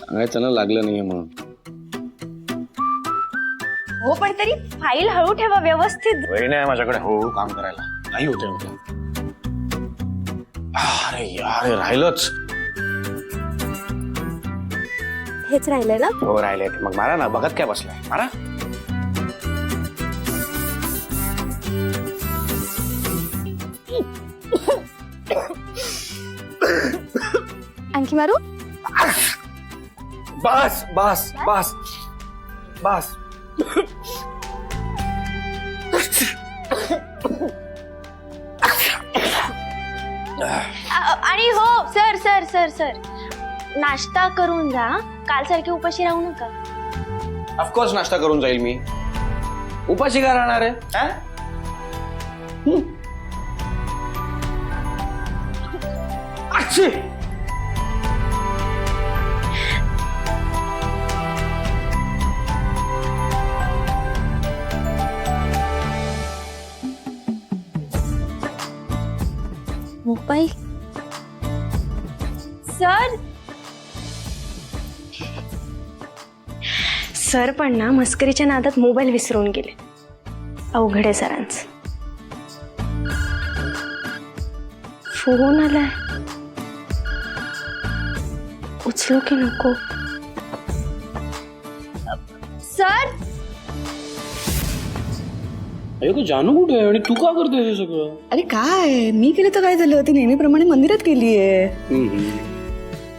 सांगायचं ना लागलं नाहीये म्हणून. हो पण तरी फाईल हळू ठेवा व्यवस्थित. वेळ नाही माझ्याकडे हो काम करायला. नाही होते अरे यार हे राहिलंच. हेच राहिलंय ना. हो राहिले. मग मारा ना. बघत काय बसलाय मारा. आणखी मारू. बस बस बस बस. आणि हो सर सर सर सर नाश्ता करून जा. काल सारखे उपाशी राहू नका. ऑफकोर्स नाश्ता करून जाईल मी. उपाशी का राहणार आहे. अच्छी. Mobile sir. सर पण ना मस्करीच्या नादात मोबाईल विसरून गेले. अवघड आहे सरांचं. फोन आलाय. उचलू की नको. सर. जानू कुठे आहे आणि तू का करते हे सगळं. अरे काय मी केलं तर काय झालं. ती नेहमीप्रमाणे मंदिरात गेलीये.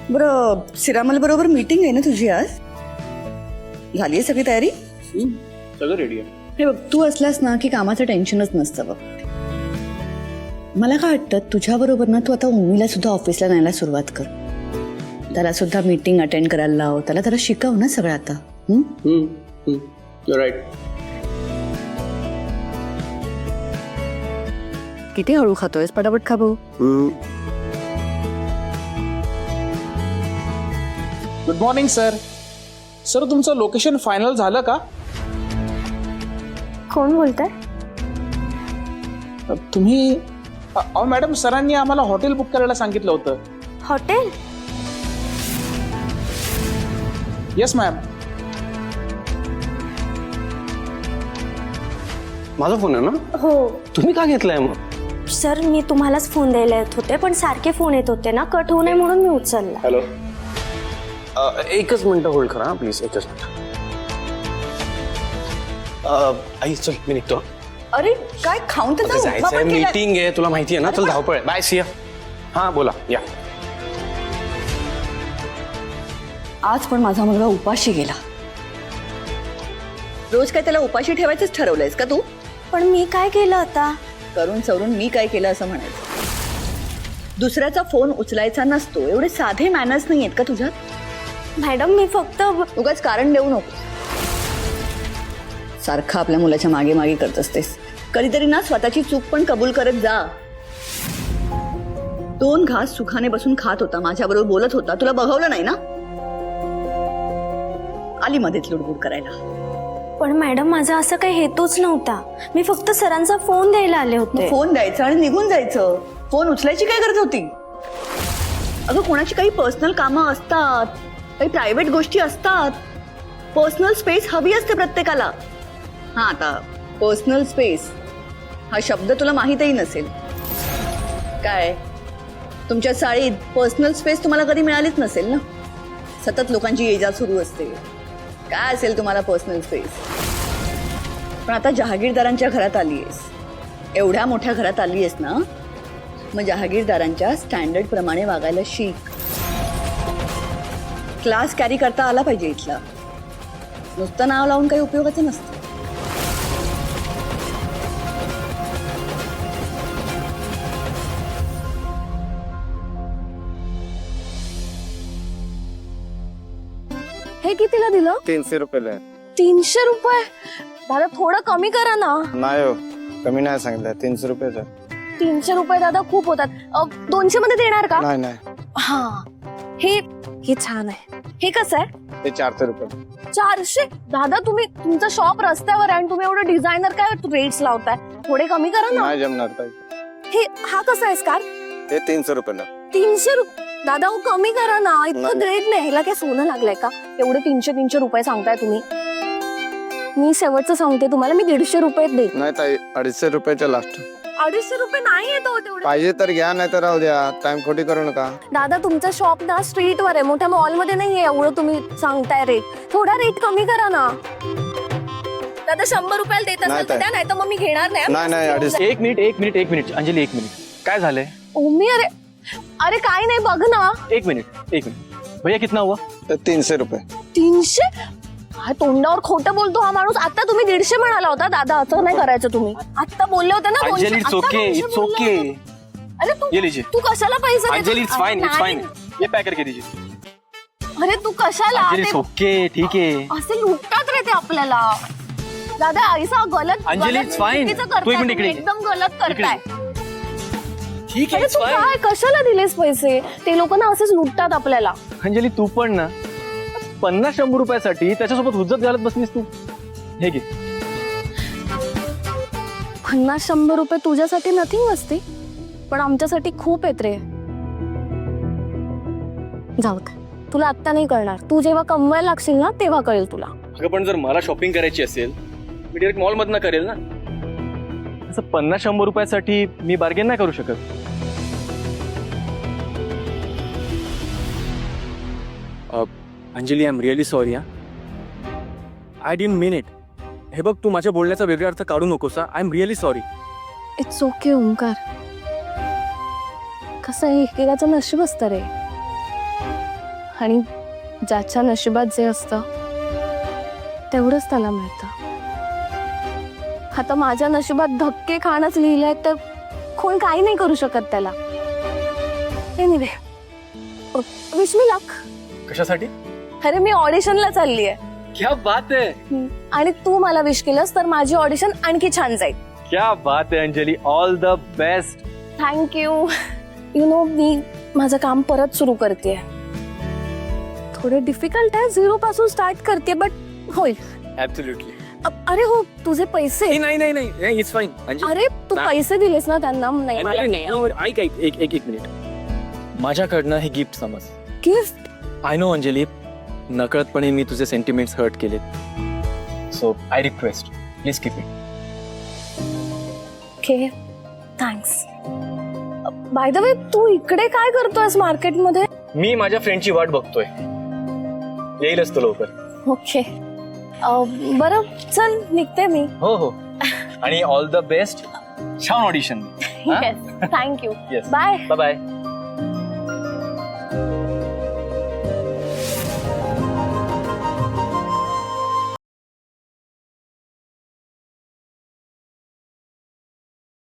बरं सिरामल बरोबर मीटिंग आहे ना तुझी आज. झालीये सगळी तयारी. सगळं रेडी आहे. हे बघ तू असलास ना की कामाचं टेन्शनच नसतं बघ. मला काय वाटतं तुझ्या बरोबर ना तू आता उमीला सुद्धा ऑफिसला न्यायला सुरुवात कर. त्याला सुद्धा मीटिंग अटेंड करायला लाव. त्याला जरा शिकव ना सगळं आता. राईट. किती हळू खातोयस. पटापट खा भाऊ. Good morning sir. सर तुमचं लोकेशन फायनल झालं का. कोण बोलताय. तुम्ही मॅडम सरांनी आम्हाला हॉटेल बुक करायला सांगितलं होतं. हॉटेल. Yes ma'am. माझा फोन आहे ना. हो तुम्ही का घेतलाय मग. सर मी तुम्हालाच फोन द्यायला येत होते पण सारखे फोन येत होते ना. कट होऊ नये म्हणून मी उचलला. हॅलो. एकच मिनिट होल्ड करा प्लीज. एकच मिनिट. आई चल मी निघतो. अरे काय खाऊन तर जाऊ. जायचंय. मीटिंग आहे तुला माहिती आहे ना. चल धावपळ. बाय सिया. हा बोला या. आज पण माझा मुलगा उपाशी गेला. रोज काय त्याला उपाशी ठेवायचंच ठरवलंयस का तू. पण मी काय केलं आता. करून सवरून मी काय केलं असं म्हणायचं. दुसऱ्याचा फोन उचलायचा नसतो एवढे साधे मॅनर्स नाही आहेत का तुझ्यात. मॅडम मी फक्त उगाच कारण देऊ नको. सारखं आपल्या मुलाच्या मागे मागे करत असतेस. कधीतरी ना स्वतःची चूक पण कबूल करत जा. 2 घास सुखाने बसून खात होता. माझ्याबरोबर बोलत होता. तुला बघवलं नाही ना. आली मध्येच लुडबुड करायला. पण मॅडम माझा असं काही हेतूच नव्हता. मी फक्त सरांचा फोन द्यायला आले होते. फोन द्यायचा आणि निघून जायचं. फोन उचलायची काय गरज होती. अगं कोणाची काही पर्सनल कामं असतात. काही प्रायव्हेट गोष्टी असतात. पर्सनल स्पेस हवी असते प्रत्येकाला. हा आता पर्सनल स्पेस हा शब्द तुला माहीतही नसेल. काय तुमच्या चाळीत पर्सनल स्पेस तुम्हाला कधी मिळालीच नसेल ना. सतत लोकांची ये जा सुरू असते. काय असेल तुम्हाला पर्सनल स्पेस. पण आता जहागीरदारांच्या घरात आली आहेस. एवढ्या मोठ्या घरात आली आहेस ना. मग जहागीरदारांच्या स्टँडर्ड प्रमाणे वागायला शिक. क्लास कॅरी करता आला पाहिजे इथला. नुसतं नाव लावून काही उपयोगाचं नसतं. हे कितीला दिलं. 300 रुपयाला आहे. 300 रुपये. दादा थोडं कमी करा ना. नाही हो कमी नाही सांगितलं. 300 रुपयाचं. 300 रुपये दादा खूप होतात. 200 मध्ये देणार का. नाही नाही हा हे छान आहे. हे कसं आहे. ते 400 रुपये. 400. दादा तुम्ही तुमचं शॉप रस्त्यावर आहे आणि तुम्ही एवढं डिझायनर काय रेट्स लावताय. थोडे कमी करा ना. नाही जमणार ताई. हे हा कसा आहे स्कार्फ. ते 300 रुपयाला. 300 दादा हो कमी करा ना, इतकं रेट नाही. ह्याला काय सोनं लागलंय का? एवढे 300 रुपये सांगताय तुम्ही. मी शेवटचं सांगते तुम्हाला, मी 150 रुपये देईन. नाही ताई 250 रुपयाच्या लास्ट 250 रुपये नाही येतो तेवढे. पाहिजे तर घ्या नाही तर राहू द्या, टाइम खोटी करू नका. दादा तुमचं शॉप ना स्ट्रीट वर आहे, मोठ्या मॉल मध्ये नाहीये. एवढं तुम्ही सांगताय रेट, थोडा रेट कमी करा ना. दादा 100 रुपयाला देत नाही असाल तर ताई. द्या, नाही तर मग मी घेणार नाही. नाही नाही 250. एक मिनिट अंजली, एक मिनिट. काय झालंय? उम्मी अरे अरे काय नाही बघ ना. एक मिनिट भैया कितना हुआ? तर 300 रुपये. 300? हा तोंडावर खोटं बोलतो हा माणूस. आता तुम्ही 150 म्हणाला होता दादा, असं नाही करायचं तुम्ही. आता बोलले होते ना 200. अंजली इट्स आता ओके, 200 इट्स बोलले ओके. होते. अरे ये लीजिए. तू कशाला पैसे देतो? अंजली इट्स फाइन, इट्स नाही. फाइन. ये पैक करके दीजिए. अरे तू कशाला अंजली इट्स ते- ओके, ठीक है. असे लुटतात रे ते आपल्याला. दादा ऐसा गलत अंजली, गलत it's fine. चुकीचं तू एक करताय मिनिट तुम्ही, इकडे. एकदम गलत करताय. ठीक है, अरे इट्स तू फाइन. काय कशाला दिलेस पैसे? ते लोक ना असेच लुटतात आपल्याला. अंजली तू पण ना 50-100 रुपयासाठी त्याच्यासोबत हुज्जत घालत बसलीस तू. हे घे. 50-100 रुपये तुझ्यासाठी नथिंग असते, पण आमच्यासाठी खूप आहेत रे. जाऊ दे, तुला आत्ता नाही कळणार. तू जेव्हा कमवायला लागशील ना तेव्हा कळेल तुला. अगं पण जर मला शॉपिंग करायची असेल मी डायरेक्ट मॉल मधनं करेल ना. असं 50-100 रुपयासाठी मी बार्गेन नाही करू शकत. Anjali I am really sorry. I didn't mean it. हे बघ तू माझ्या बोलण्याचा वेगळा अर्थ काढू नकोस. I am really sorry. It's okay Omkar. कसं आहे, एकेकाचं नशीब असतं रे, आणि ज्याच्या नशिबात जे असतं तेवढंच त्याला मिळतं. आता माझ्या नशिबात धक्के खाणंच लिहिलंय तर कोण काही नाही करू शकत त्याला. Anyway, wish me luck. कशासाठी? अरे मी ऑडिशनला चालली आहे, क्या बात है, आणि तू मला विश केलंस तर माझी ऑडिशन आणखी छान जाईल. क्या बात है Anjali. All the best. Thank you. You know मी माझं काम परत सुरू करते. थोडे डिफिकल्ट आहे, 0 पासून स्टार्ट करते, बट होईल. ऍब्सोल्युटली. अरे हो, तुझे पैसे. नाही इट्स फाईन. अरे तू ना. पैसे दिलेस ना त्यांना. नाही मला ऐक एक मिनिट. माझ्याकडनं हे गिफ्ट समज. गिफ्ट. आय नो अंजली, नकळतपणे मी तुझे सेंटिमेंट्स हर्ट केलेत. So I request please keep it. Okay, thanks. By the way, तू इकडे काय करतोयस मार्केटमध्ये? मी माझ्या फ्रेंडची वाट बघतोय, येईलच तो लवकर. ओके, बरं चल निघते मी. हो हो. आणि ऑल द बेस्ट. छान audition. Yes, thank you. Yes. Bye. Bye bye.